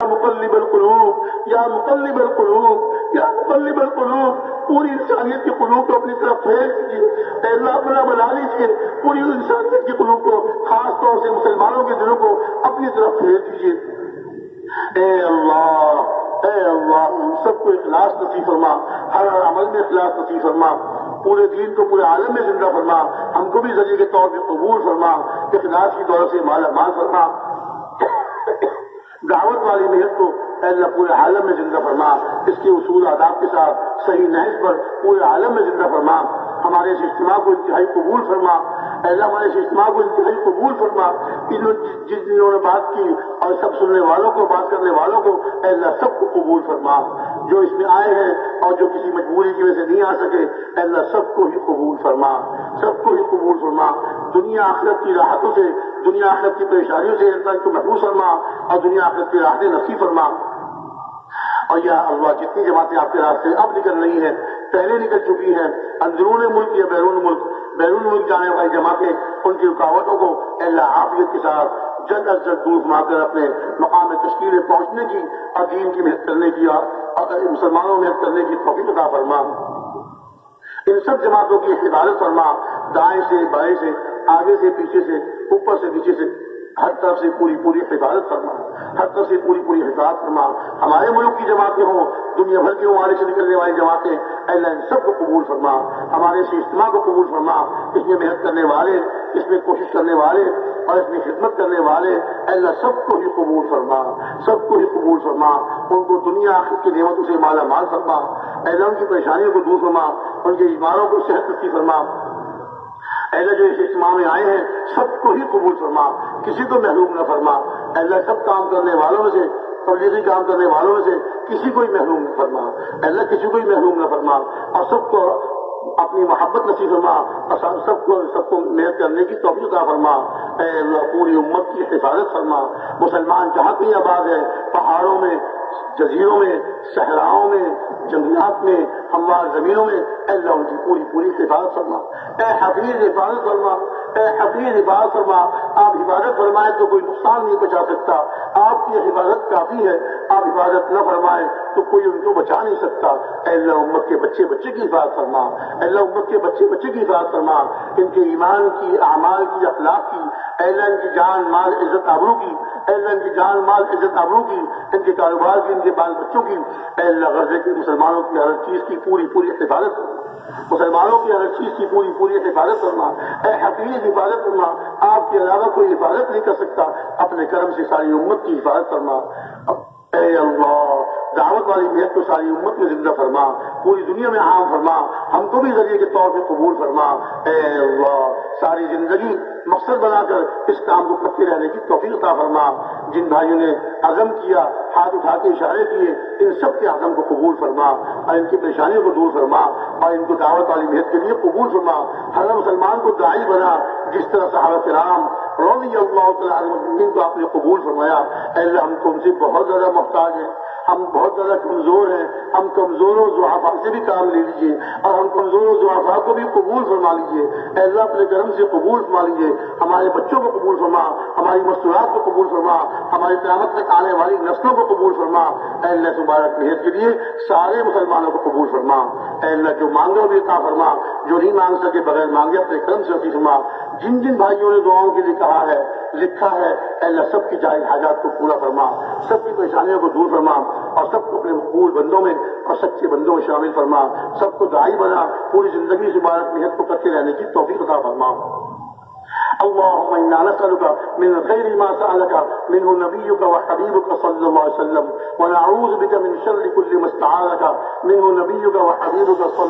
مقلب القلوب یا مقلب القلوب یا مقلب القلوب، پوری انسانیت کے قلوب کو اپنی طرف پھیر دیجیے، اے اللہ اپنا بنا لیجیے پوری انسانیت کے قلوب کو، خاص طور سے مسلمانوں کے دلوں کو اپنی طرف پھیر دیجیے۔ اے اللہ ہم سب کو اخلاص نصیب فرما، ہر عمل میں اخلاص نصیب فرما، پورے دین کو پورے عالم میں زندہ فرما، ہم کو بھی ذریعے کے طور پہ قبول فرما، اخلاص کی دولت سے مالا مال فرما، دعوت والی محنت کو اے اللہ پورے عالم میں زندہ فرما، اس کے اصول آداب کے ساتھ صحیح نہج پر پورے عالم میں زندہ فرما، ہمارے اس اجتماع کو انتہائی قبول فرما، اے اللہ ہمارے اس اجتماع کو انتہائی قبول فرما، جن جنہوں نے بات کی اور سب سننے والوں کو، بات کرنے والوں کو اے اللہ سب کو قبول فرما، جو اس میں آئے ہیں اور جو کسی مجبوری کی وجہ سے نہیں آ سکے اے اللہ سب کو ہی قبول فرما، سب کو ہی قبول فرما، دنیا آخرت کی راحتوں سے، دنیا آخرت کی پریشانیوں سے انسان کو محفوظ فرما اور دنیا آخرت کی راحتیں نصیب فرما۔ اور یا اللہ جتنی جماعتیں آپ کے راستے اب نکل رہی ہیں، پہلے نکل چکی ہیں، اندرون ملک یا بیرون ملک جانے والی جماعتیں، ان کی رکاوٹوں کو اے اللہ عافیت کے ساتھ جلد از جلد دور فرما کر اپنے مقام تشکیل پہنچنے کی اور دین کی محنت کرنے کی اور مسلمانوں میں محنت کرنے کی توفیق عطا فرما۔ ان سب جماعتوں کی حفاظت فرما، دائیں سے بائیں سے، آگے سے پیچھے سے، اوپر سے نیچے سے، ہر طرف سے پوری حفاظت فرما، ہر طرف سے پوری حفاظت فرما۔ ہمارے ملک کی جماعتیں ہوں، دنیا بھر کی ممالک سے نکلنے والی جماعتیں اے اللہ ان سب کو قبول فرما، ہمارے اس اجتماع کو قبول فرما، اس میں محنت کرنے والے، اس میں کوشش کرنے والے اور اس میں خدمت کرنے والے اے اللہ سب کو ہی قبول فرما، سب کو ہی قبول فرما، ان کو دنیا آخرت کی نعمتوں سے مالا مال فرما، اے اللہ ان کی پریشانیوں کو دور فرما، ان کے بیماروں کو صحت نصیب فرما، اے اللہ جو اس اجتماع میں آئے ہیں سب کو ہی قبول فرما، کسی کو محروم نہ فرما، اے اللہ سب کام کرنے والوں میں سے، تبلیغی کام کرنے والوں میں سے کسی کو ہی محروم نہ فرما، اے اللہ کسی کو ہی محروم نہ فرما، اور سب کو اپنی محبت نصیب فرما، اور سب کو محنت کرنے کی توفیق عطا فرما، اے اللہ پوری امت کی حفاظت فرما، مسلمان جہاں کہیں آباد ہے، پہاڑوں میں، جزیروں میں، صحراؤں میں، جنگلات میں، ہموار زمینوں میں اے اللہ ان کی پوری حفاظت فرما، اے حفیظ حفاظت فرما، اے حفیظ حفاظت فرما، آپ حفاظت فرمائیں تو کوئی نقصان نہیں پہنچا سکتا، آپ کی حفاظت کافی ہے، آپ حفاظت نہ فرمائیں تو کوئی ان کو بچا نہیں سکتا، اے اللہ امت کے بچے کی حفاظت فرما، اے اللہ امت کے بچے کی حفاظت فرما، ان کے ایمان کی، اعمال کی، اخلاق کی، اے اللہ ان کی جان مال عزت آبرو کی، اے اللہ ان کی جان مال عزت آبرو کی، ان کے کاروبار کی، ان کے بال بچوں کی، اے اللہ غزے کے مسلمانوں کی ہر چیز کی پوری حفاظت فرما، مسلمانوں کی ہر چیز کی پوری حفاظت فرما، اے حفیظ حفاظت فرما، آپ کے علاوہ کوئی حفاظت نہیں کر سکتا، اپنے کرم سے ساری امت کی حفاظت فرما، اے اللہ دعوت والی محنت کو ساری امت میں زندہ فرما، پوری دنیا میں عام فرما، ہم کو بھی ذریعے کے طور پہ قبول فرما، اے اللہ ساری زندگی مقصد بنا کر اس کام کو کرتے رہنے کی توفیق عطا فرما، جن بھائیوں نے عزم کیا، ہاتھ اٹھا کے اشارے کیے، ان سب کے عزم کو قبول فرما اور ان کی پریشانیوں کو دور فرما اور ان کو دعوت والی محنت کے لیے قبول فرما، ہر مسلمان کو داعی بنا، جس طرح صحابہ کرام رضی اللہ تعالیٰ عنہم کو آپ نے قبول فرمایا، اے اللہ ہم کو ان سے بہت زیادہ محتاج ہیں، ہم بہت زیادہ کمزور ہیں، ہم کمزوروں ضعفاء سے بھی کام لے لیجیے اور ہم کمزوروں ضعفاء کو بھی قبول فرما لیجیے، اے اللہ اپنے کرم سے قبول فرما لیجیے، ہمارے بچوں کو قبول فرما، ہماری مستورات کو قبول فرما، ہماری قیامت تک آنے والی نسلوں کو قبول فرما، اے اللہ تبارک محنت کے لیے سارے مسلمانوں کو قبول فرما، اے اللہ جو مانگو بھی عطا فرما، جو نہیں مانگ سکے بغیر مانگے اپنے کرم سے عطا فرما، جن بھائیوں نے دعاؤں کے لیے کہا ہے، لکھا ہے، اے اللہ سب کی جائز حاجات کو پورا فرما، سب کی پریشانیوں کو دور فرما اور سب کو اپنے مقبول بندوں میں اور سچے بندوں میں شامل فرما، سب کو داعی بنا، پوری زندگی سے مبارک محنت کو کرتے رہنے کی توفیق عطا فرما۔ اللهم إنا نسألك من خير ما سألك منه نبيك وحبيبك صلى الله عليه وسلم ونعوذ بك من شر كل ما استعاذك منه نبيك وحبيبك صلى